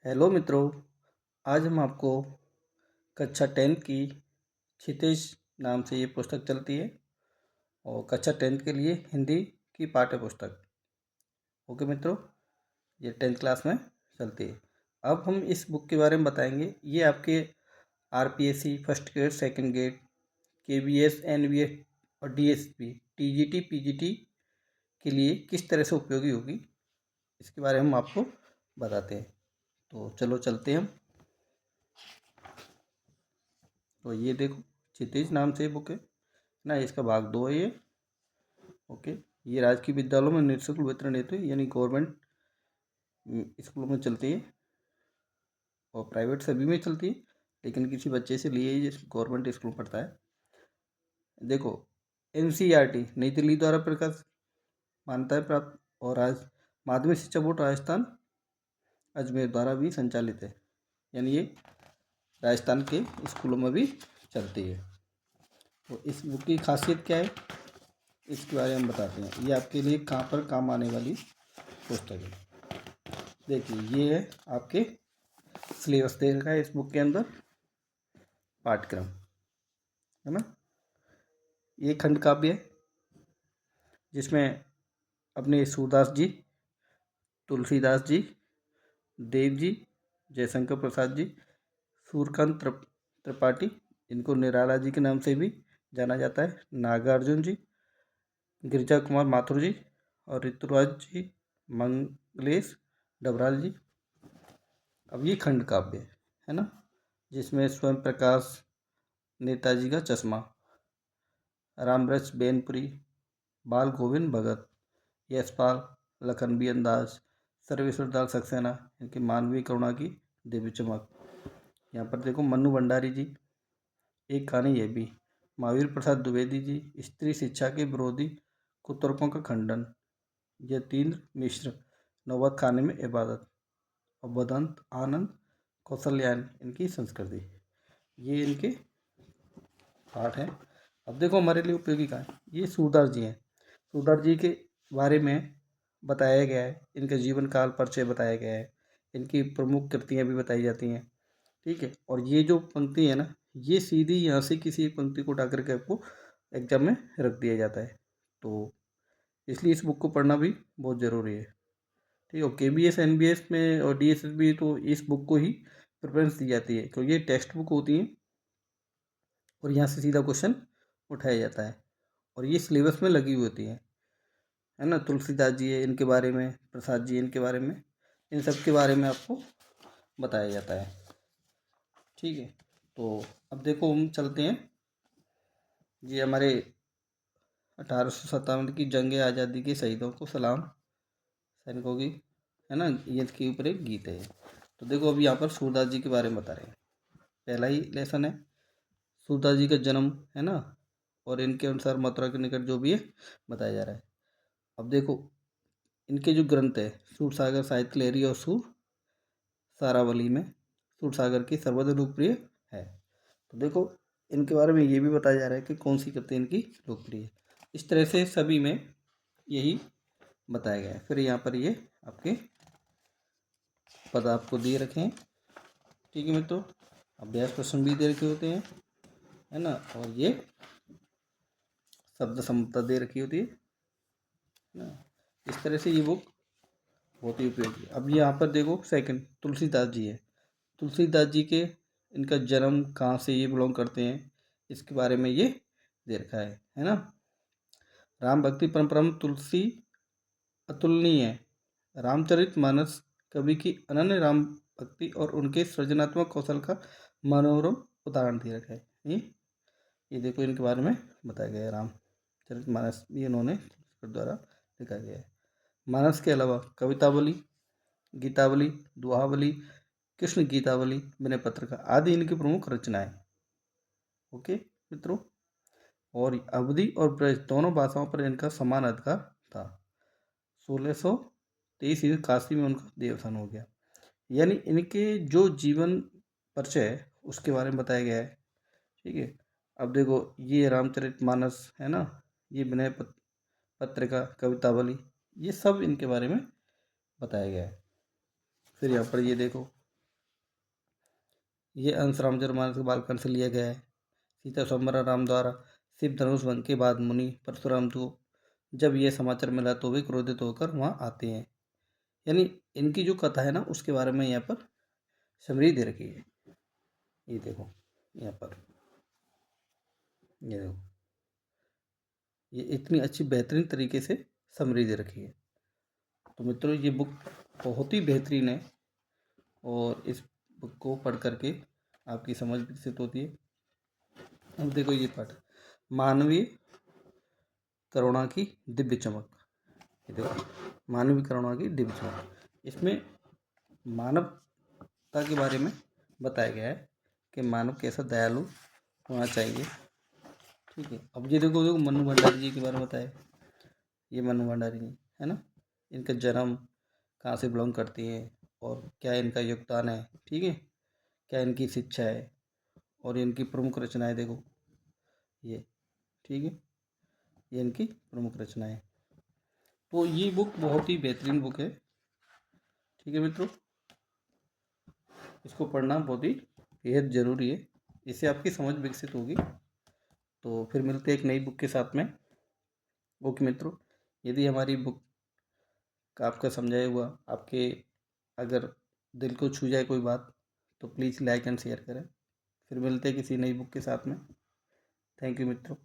Hello मित्रों, आज हम आपको कक्षा 10 की क्षितिज नाम से ये पुस्तक चलती है और कक्षा 10 के लिए हिंदी की पाठ्य पुस्तक। ओके मित्रों, ये 10th क्लास में चलती है। अब हम इस बुक के बारे में बताएंगे। ये आपके RPSC first grade, second grade, KVS, NVS और डीएसपी, टीजीटी, पीजीटी के लिए किस तरह से उपयोगी होगी, इसके बारे में हम आपको बताते हैं। तो चलो चलते हैं हम। तो ये देखो, क्षितिज नाम से बुक है ना, इसका भाग 2 है ये। ओके, ये राजकीय विद्यालयों में निःशुल्क वितरण हेतु यानी गवर्नमेंट स्कूलों में चलती है और प्राइवेट सभी में चलती है, लेकिन किसी बच्चे से लिए ही गवर्नमेंट स्कूल पढ़ता है। देखो, एनसीईआरटी नई दिल्ली द्वारा प्रकाश मान्यता प्राप्त और आज माध्यमिक शिक्षा बोर्ड राजस्थान अजमेर द्वारा भी संचालित है, यानी ये राजस्थान के स्कूलों में भी चलती है। तो इस बुक की खासियत क्या है, इसके बारे में बताते हैं। ये आपके लिए कहाँ पर काम आने वाली पुस्तक है। देखिए, ये है आपके सिलेबस दे रखा है इस बुक के अंदर, पाठ्यक्रम है ना। ये खंड काव्य है जिसमें अपने सूरदास जी, तुलसीदास जी, देव जी, जयशंकर प्रसाद जी, सूर्यकांत त्रिपाठी, इनको निराला जी के नाम से भी जाना जाता है, नागार्जुन जी, गिरिजा कुमार माथुर जी और ऋतुराज जी, मंगलेश डबराल जी। अब ये खंड काव्य है ना, जिसमें स्वयं प्रकाश, नेताजी का चश्मा, रामरस बेनपुरी, बाल गोविंद भगत, यशपाल, लखनबी अंदाज, सर्वेश्वर दास सक्सेना, इनकी मानवीय करुणा की दिव्य चमक। यहाँ पर देखो, मन्नू भंडारी जी, एक कहानी ये भी, महावीर प्रसाद द्विवेदी जी, स्त्री शिक्षा के विरोधी कुतर्कों का खंडन, यतीन्द्र मिश्र, नौबत खाने में इबादत और बदंत आनंद कौशल्यायन, इनकी संस्कृति। ये इनके पाठ हैं। अब देखो, हमारे लिए उपयोगी कहाँ है। ये सूरदास जी हैं। सूरदास जी के बारे में बताया गया है, इनका जीवन काल परिचय बताया गया है, इनकी प्रमुख कृतियाँ भी बताई जाती हैं, ठीक है। और ये जो पंक्ति है ना, ये सीधी यहाँ से किसी एक पंक्ति को उठा करके आपको एग्जाम में रख दिया जाता है। तो इसलिए इस बुक को पढ़ना भी बहुत ज़रूरी है, ठीक है। और केबीएस, एनबीएस में और डीएसएस तो इस बुक को ही प्रेफरेंस दी जाती है, क्योंकि ये टेक्स्ट बुक होती है और यहाँ से सीधा क्वेश्चन उठाया जाता है और ये सिलेबस में लगी हुई होती है ना। तुलसीदास जी है, इनके बारे में, प्रसाद जी इनके बारे में, इन सब के बारे में आपको बताया जाता है, ठीक है। तो अब देखो, हम चलते हैं। ये हमारे 1857 की जंग आज़ादी के शहीदों को सलाम, सैनिकों की, है ना, ये के ऊपर एक गीत है। तो देखो, अभी यहाँ पर सूरदास जी के बारे में बता रहे हैं। पहला ही लेसन है, सूरदास जी का जन्म, है ना, और इनके अनुसार मथुरा के निकट जो भी है बताया जा रहा है। अब देखो, इनके जो ग्रंथ है, सूरसागर साहित्य लहरी और सूर सारावली में सूरसागर की सर्वोदय लोकप्रिय है। तो देखो, इनके बारे में ये भी बताया जा रहा है कि कौन सी कृति इनकी लोकप्रिय है। इस तरह से सभी में यही बताया गया है। फिर यहाँ पर ये आपके पद आपको दिए रखे हैं, ठीक है मित्रों। अभ्यास प्रश्न भी दे रखे होते हैं, है ना, और ये शब्द समता दे रखी होती है ना। इस तरह से ये बुक बहुत ही उपयोगी। अब यहाँ पर देखो, सेकंड तुलसीदास जी है। तुलसीदास जी के, इनका जन्म कहाँ से ये बिलोंग करते हैं, इसके बारे में ये दे रखा है ना। राम भक्ति परंपरा में तुलसी अतुलनीय है। रामचरितमानस कवि की अनन्य राम भक्ति और उनके सृजनात्मक कौशल का मनोरम उदाहरण दे रखा है। ये देखो, इनके बारे में बताया गया है। रामचरितमानस भी इन्होंने द्वारा लिखा गया है। मानस के अलावा कवितावली, गीतावली, दोहावली, कृष्ण गीतावली, विनय पत्रिका आदि इनकी प्रमुख रचनाएं। ओके मित्रों, और अवधी और ब्रज दोनों भाषाओं पर इनका समान अधिकार था। 1623 ईस्वी काशी में उनका देवसान हो गया। यानी इनके जो जीवन परिचय है उसके बारे में बताया गया है, ठीक है। अब देखो, ये रामचरितमानस है ना, ये विनय पत्रिका, कवितावली, ये सब इनके बारे में बताया गया है। फिर यहाँ पर ये देखो, ये अंश रामचरितमानस के बालकांड से लिया गया है। सीता स्वयंवर राम द्वारा शिव धनुष भंग के बाद मुनि परशुराम को जब ये समाचार मिला तो वे क्रोधित होकर वहाँ आते हैं। यानी इनकी जो कथा है ना उसके बारे में यहाँ पर समरी दे रखी है। ये देखो यहाँ पर, ये देखो, ये इतनी अच्छी बेहतरीन तरीके से समरी दे रखी है। तो मित्रों ये बुक बहुत ही बेहतरीन है और इस बुक को पढ़ करके आपकी समझ विकसित होती है। अब देखो ये पाठ, मानवीय करुणा की दिव्य चमक। ये देखो, मानवीय करुणा की दिव्य चमक, इसमें मानवता के बारे में बताया गया है कि मानव कैसा दयालु होना चाहिए। ठीक है, अब ये देखो देखो मनु भंडारी जी के बारे में बताया। ये मनु भंडारी जी है ना, इनका जन्म कहाँ से बिलोंग करती है और क्या इनका योगदान है। ठीक है, क्या इनकी शिक्षा है और इनकी प्रमुख रचनाएं देखो ये। ठीक है, ये इनकी प्रमुख रचनाएं। तो ये बुक बहुत ही बेहतरीन बुक है। ठीक है मित्रों, इसको पढ़ना बहुत ही बेहद ज़रूरी है, इससे आपकी समझ विकसित होगी। तो फिर मिलते हैं एक नई बुक के साथ में। ओके मित्रों, यदि हमारी बुक का आपका समझाया हुआ आपके अगर दिल को छू जाए कोई बात तो प्लीज़ लाइक एंड शेयर करें। फिर मिलते हैं किसी नई बुक के साथ में। थैंक यू मित्रों।